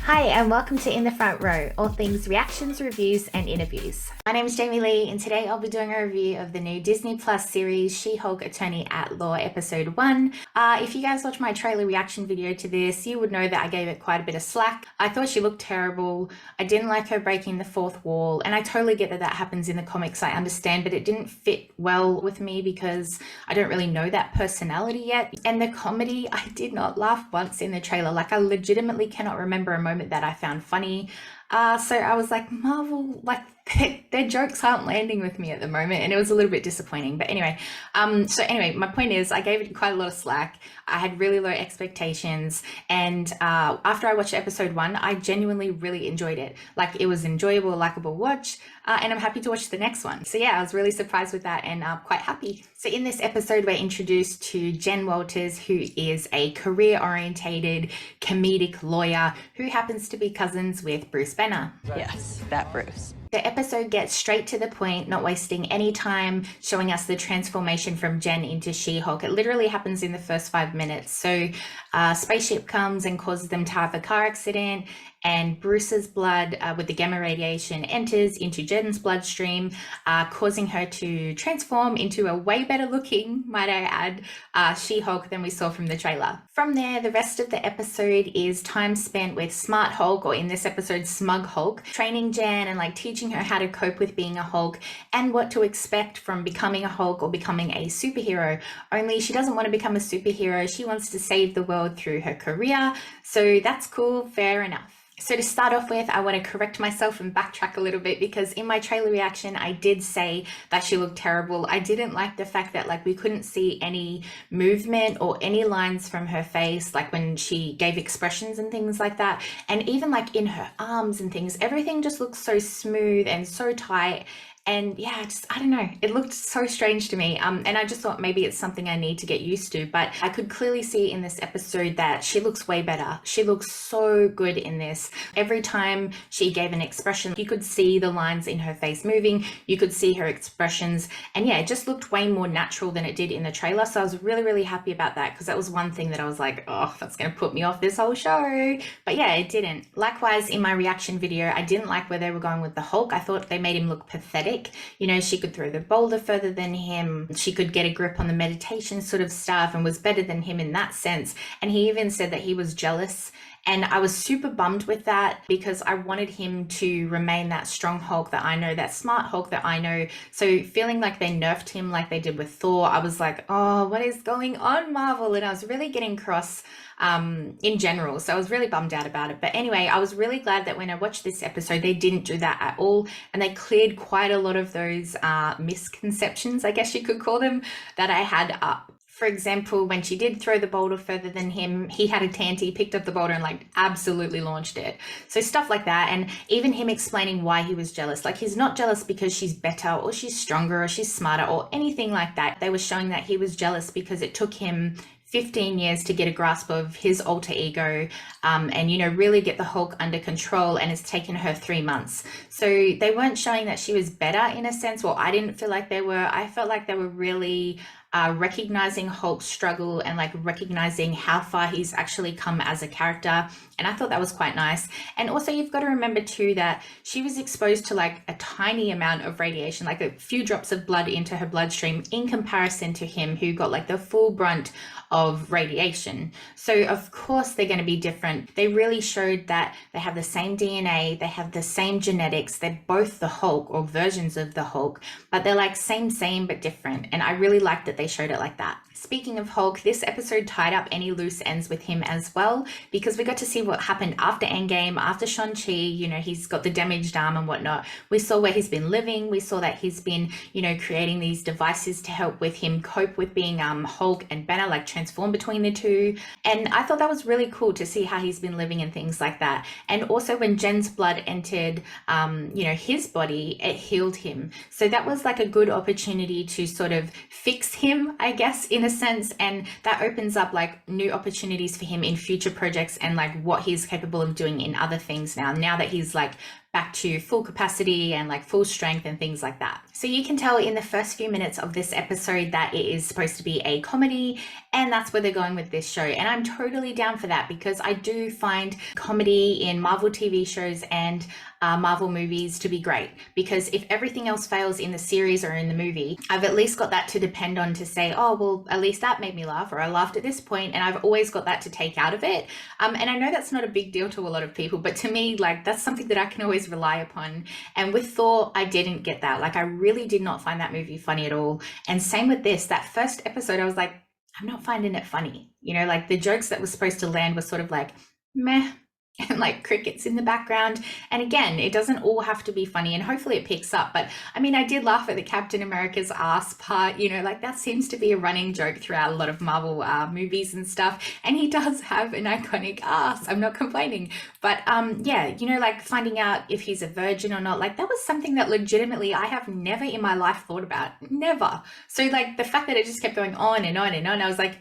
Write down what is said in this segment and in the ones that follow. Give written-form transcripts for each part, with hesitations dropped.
Hi and welcome to In the Front Row, all things reactions, reviews and interviews. My name is Jamie Lee and today I'll be doing a review of the new Disney Plus series She-Hulk Attorney at Law episode 1. If you guys watched my trailer reaction video to this, you would know that I gave it quite a bit of slack. I thought she looked terrible. I didn't like her breaking the fourth wall, and I totally get that that happens in the comics, I understand, but it didn't fit well with me because I don't really know that personality yet. And the comedy, I did not laugh once in the trailer. Like, I legitimately cannot remember a moment that I found funny. So I was like, Marvel, like their jokes aren't landing with me at the moment, and it was a little bit disappointing. But anyway, my point is I gave it quite a lot of slack. I had really low expectations, and after I watched episode 1, I genuinely really enjoyed it. Like, it was enjoyable, likable watch, and I'm happy to watch the next one. So yeah, I was really surprised with that and quite happy. So in this episode, we're introduced to Jen Walters, who is a career-orientated comedic lawyer who happens to be cousins with Bruce Banner. Yes, that Bruce. The episode gets straight to the point, not wasting any time, showing us the transformation from Jen into She-Hulk. It literally happens in the first 5 minutes. So a spaceship comes and causes them to have a car accident, and Bruce's blood with the gamma radiation enters into Jen's bloodstream, causing her to transform into a way better looking, might I add, She-Hulk than we saw from the trailer. From there, the rest of the episode is time spent with Smart Hulk, or in this episode, Smug Hulk, training Jen and like teaching her how to cope with being a Hulk and what to expect from becoming a Hulk or becoming a superhero. Only she doesn't want to become a superhero. She wants to save the world through her career. So that's cool, fair enough. So to start off with, I want to correct myself and backtrack a little bit, because in my trailer reaction, I did say that she looked terrible. I didn't like the fact that like we couldn't see any movement or any lines from her face, like when she gave expressions and things like that. And even like in her arms and things, everything just looks so smooth and so tight. And yeah, I don't know, it looked so strange to me. And I just thought maybe it's something I need to get used to, but I could clearly see in this episode that she looks way better. She looks so good in this. Every time she gave an expression, you could see the lines in her face moving, you could see her expressions, and yeah, it just looked way more natural than it did in the trailer. So I was really, really happy about that, because that was one thing that I was like, oh, that's gonna put me off this whole show. But yeah, it didn't. Likewise, in my reaction video, I didn't like where they were going with the Hulk. I thought they made him look pathetic. You know, she could throw the boulder further than him. She could get a grip on the meditation sort of stuff and was better than him in that sense. And he even said that he was jealous. And I was super bummed with that, because I wanted him to remain that strong Hulk that I know, that smart Hulk that I know. So feeling like they nerfed him like they did with Thor, I was like, oh, what is going on, Marvel? And I was really getting cross in general. So I was really bummed out about it. But anyway, I was really glad that when I watched this episode, they didn't do that at all. And they cleared quite a lot of those misconceptions, I guess you could call them, that I had up. For example, when she did throw the boulder further than him, he had a tanty, picked up the boulder and like absolutely launched it. So stuff like that. And even him explaining why he was jealous. Like, he's not jealous because she's better or she's stronger or she's smarter or anything like that. They were showing that he was jealous because it took him 15 years to get a grasp of his alter ego and, you know, really get the Hulk under control, and it's taken her 3 months. So they weren't showing that she was better in a sense. Well, I didn't feel like they were. I felt like they were really recognizing Hulk's struggle and like recognizing how far he's actually come as a character. And I thought that was quite nice. And also, you've got to remember too that she was exposed to like a tiny amount of radiation, like a few drops of blood into her bloodstream, in comparison to him, who got like the full brunt of radiation. So of course they're going to be different. They really showed that they have the same DNA, they have the same genetics, they're both the Hulk or versions of the Hulk, but they're like same but different. And I really liked that they showed it like that. Speaking of Hulk, this episode tied up any loose ends with him as well, because we got to see what happened after Endgame, after Shang-Chi. You know, he's got the damaged arm and whatnot. We saw where he's been living. We saw that he's been, you know, creating these devices to help with him cope with being Hulk and Banner, like transform between the two. And I thought that was really cool to see how he's been living and things like that. And also when Jen's blood entered, you know, his body, it healed him. So that was like a good opportunity to sort of fix him, I guess, in a sense. And that opens up like new opportunities for him in future projects and like what he's capable of doing in other things now that he's like back to full capacity and like full strength and things like that. So you can tell in the first few minutes of this episode that it is supposed to be a comedy, and that's where they're going with this show. And I'm totally down for that, because I do find comedy in Marvel TV shows and Marvel movies to be great, because if everything else fails in the series or in the movie, I've at least got that to depend on to say, oh, well, at least that made me laugh, or I laughed at this point, and I've always got that to take out of it. And I know that's not a big deal to a lot of people, but to me, like, that's something that I can always rely upon. And with Thor, I didn't get that. Like, I really did not find that movie funny at all. And same with this, that first episode, I was like, I'm not finding it funny. You know, like the jokes that were supposed to land were sort of like, meh, and like crickets in the background. And again, it doesn't all have to be funny, and hopefully it picks up. But I mean, I did laugh at the Captain America's ass part, you know, like that seems to be a running joke throughout a lot of Marvel movies and stuff. And he does have an iconic ass. I'm not complaining. But yeah, you know, like finding out if he's a virgin or not, like that was something that legitimately I have never in my life thought about. Never. So like the fact that it just kept going on and on and on, I was like,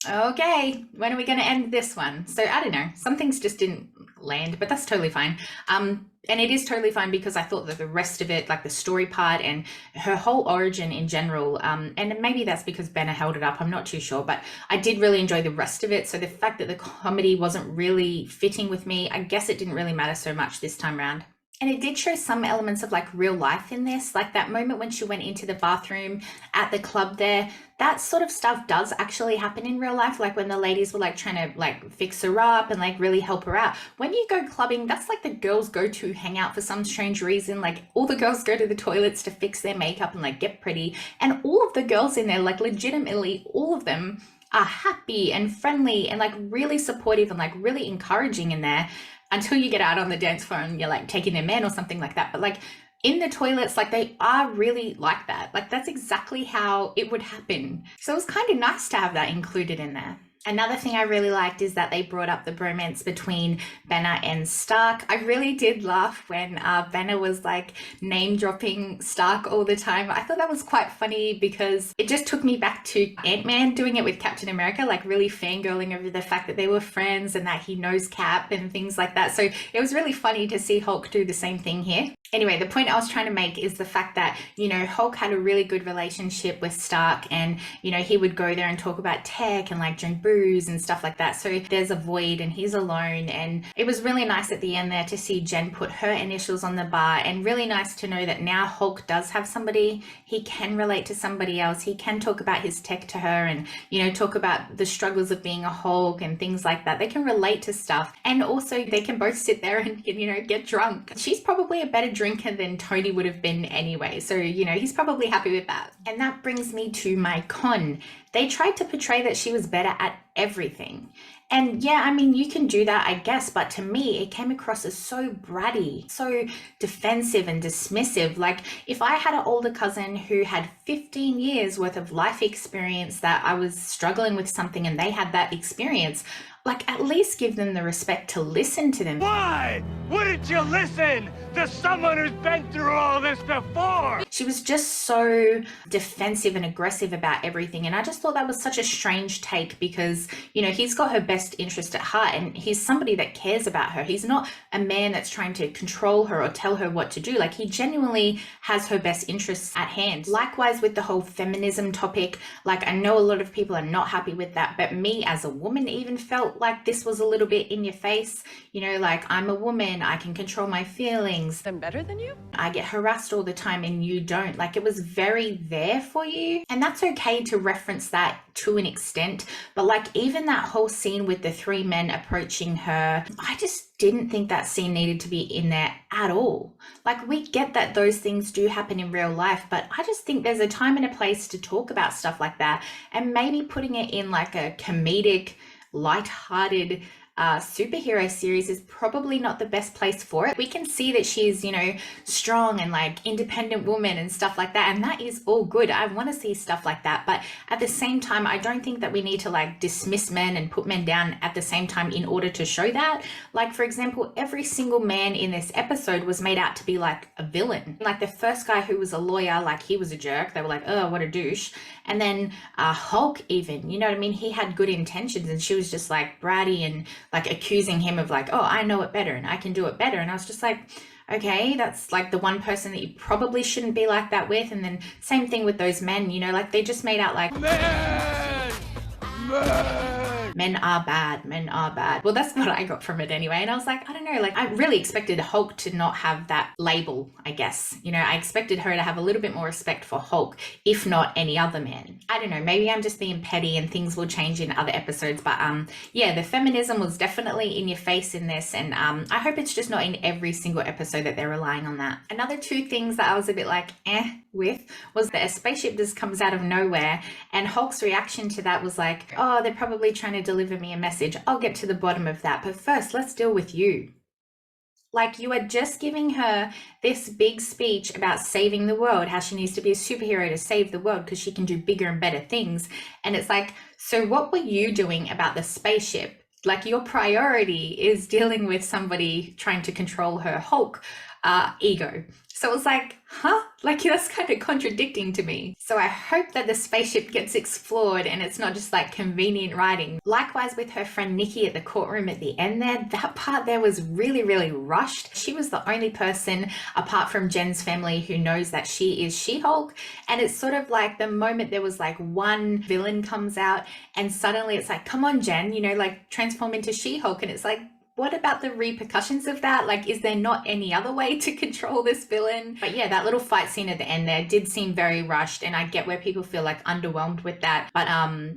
okay, when are we going to end this one? So I don't know, some things just didn't land, but that's totally fine. And it is totally fine, because I thought that the rest of it, like the story part and her whole origin in general, and maybe that's because Benna held it up, I'm not too sure, but I did really enjoy the rest of it. So the fact that the comedy wasn't really fitting with me, I guess it didn't really matter so much this time around. And it did show some elements of like real life in this, like that moment when she went into the bathroom at the club there, that sort of stuff does actually happen in real life. Like when the ladies were like trying to like fix her up and like really help her out. When you go clubbing, that's like the girls go to hang out for some strange reason. Like all the girls go to the toilets to fix their makeup and like get pretty. And all of the girls in there, like legitimately all of them are happy and friendly and like really supportive and like really encouraging in there, until you get out on the dance floor and you're like taking their man or something like that. But like in the toilets, like they are really like that. Like that's exactly how it would happen. So it was kind of nice to have that included in there. Another thing I really liked is that they brought up the bromance between Benna and Stark. I really did laugh when Benna was like name dropping Stark all the time. I thought that was quite funny, because it just took me back to Ant-Man doing it with Captain America, like really fangirling over the fact that they were friends and that he knows Cap and things like that. So it was really funny to see Hulk do the same thing here. Anyway, the point I was trying to make is the fact that, you know, Hulk had a really good relationship with Stark, and, you know, he would go there and talk about tech and like drink booze and stuff like that. So there's a void and he's alone. And it was really nice at the end there to see Jen put her initials on the bar, and really nice to know that now Hulk does have somebody. He can relate to somebody else. He can talk about his tech to her and, you know, talk about the struggles of being a Hulk and things like that. They can relate to stuff. And also they can both sit there and, you know, get drunk. She's probably a better drinker than Tony would have been anyway. So, you know, he's probably happy with that. And that brings me to my con. They tried to portray that she was better at everything. And yeah, I mean, you can do that, I guess, but to me, it came across as so bratty, so defensive and dismissive. Like if I had an older cousin who had 15 years worth of life experience, that I was struggling with something and they had that experience, like at least give them the respect to listen to them. Why wouldn't you listen to someone who's been through all this before? She was just so defensive and aggressive about everything. And I just thought that was such a strange take, because, you know, he's got her best interest at heart and he's somebody that cares about her. He's not a man that's trying to control her or tell her what to do. Like he genuinely has her best interests at hand. Likewise with the whole feminism topic, like I know a lot of people are not happy with that, but me as a woman even felt like this was a little bit in your face. You know, like I'm a woman, I can control my feelings. I'm better than you? I get harassed all the time and you don't. Like it was very there for you. And that's okay to reference that to an extent. But like even that whole scene with the three men approaching her, I just didn't think that scene needed to be in there at all. Like we get that those things do happen in real life, but I just think there's a time and a place to talk about stuff like that, and maybe putting it in like a comedic, light-hearted superhero series is probably not the best place for it. We can see that she's, you know, strong and like independent woman and stuff like that, and that is all good. I want to see stuff like that, but at the same time I don't think that we need to like dismiss men and put men down at the same time in order to show that. Like for example, every single man in this episode was made out to be like a villain. Like the first guy who was a lawyer, like he was a jerk. They were like, oh, what a douche. And then Hulk even, you know what I mean, he had good intentions and she was just like bratty and like accusing him of like, oh, I know it better and I can do it better. And I was just like, okay, that's like the one person that you probably shouldn't be like that with. And then same thing with those men, you know, like they just made out like men are bad, men are bad. Well, that's what I got from it anyway. And I was like, I don't know, like I really expected Hulk to not have that label, I guess. You know, I expected her to have a little bit more respect for Hulk, if not any other man. I don't know, maybe I'm just being petty and things will change in other episodes. But yeah, the feminism was definitely in your face in this. And I hope it's just not in every single episode that they're relying on that. Another two things that I was a bit like, with was that a spaceship just comes out of nowhere, and Hulk's reaction to that was like, oh, they're probably trying to deliver me a message. I'll get to the bottom of that, but first let's deal with you. Like, you are just giving her this big speech about saving the world, how she needs to be a superhero to save the world because she can do bigger and better things. And it's like, so what were you doing about the spaceship? Like, your priority is dealing with somebody trying to control her Hulk ego. So it was like, huh? Like, that's kind of contradicting to me. So I hope that the spaceship gets explored and it's not just like convenient writing. Likewise with her friend Nikki at the courtroom at the end there, that part there was really, really rushed. She was the only person apart from Jen's family who knows that she is She-Hulk. And it's sort of like the moment there was like one villain comes out and suddenly it's like, come on, Jen, you know, like transform into She-Hulk. And it's like, what about the repercussions of that? Like, is there not any other way to control this villain? But yeah, that little fight scene at the end there did seem very rushed, and I get where people feel like underwhelmed with that. But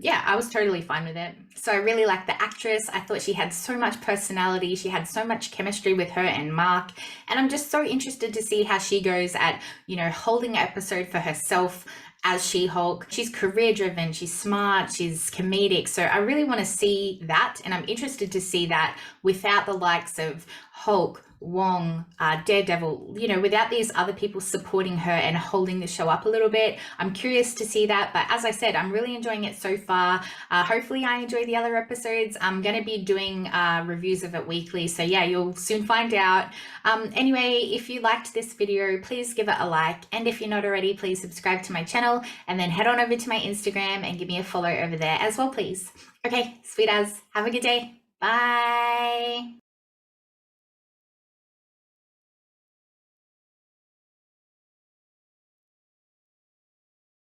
yeah, I was totally fine with it. So I really liked the actress. I thought she had so much personality. She had so much chemistry with her and Mark. And I'm just so interested to see how she goes at, you know, holding an episode for herself as She-Hulk. She's career driven, she's smart, she's comedic. So I really want to see that, and I'm interested to see that without the likes of Hulk, Wong, Daredevil, you know, without these other people supporting her and holding the show up a little bit. I'm curious to see that, but as I said, I'm really enjoying it so far. Hopefully I enjoy the other episodes. I'm going to be doing reviews of it weekly, so yeah, you'll soon find out. Anyway, if you liked this video, please give it a like, and if you're not already, please subscribe to my channel, and then head on over to my Instagram and give me a follow over there as well, please. Okay, sweet as, have a good day. Bye.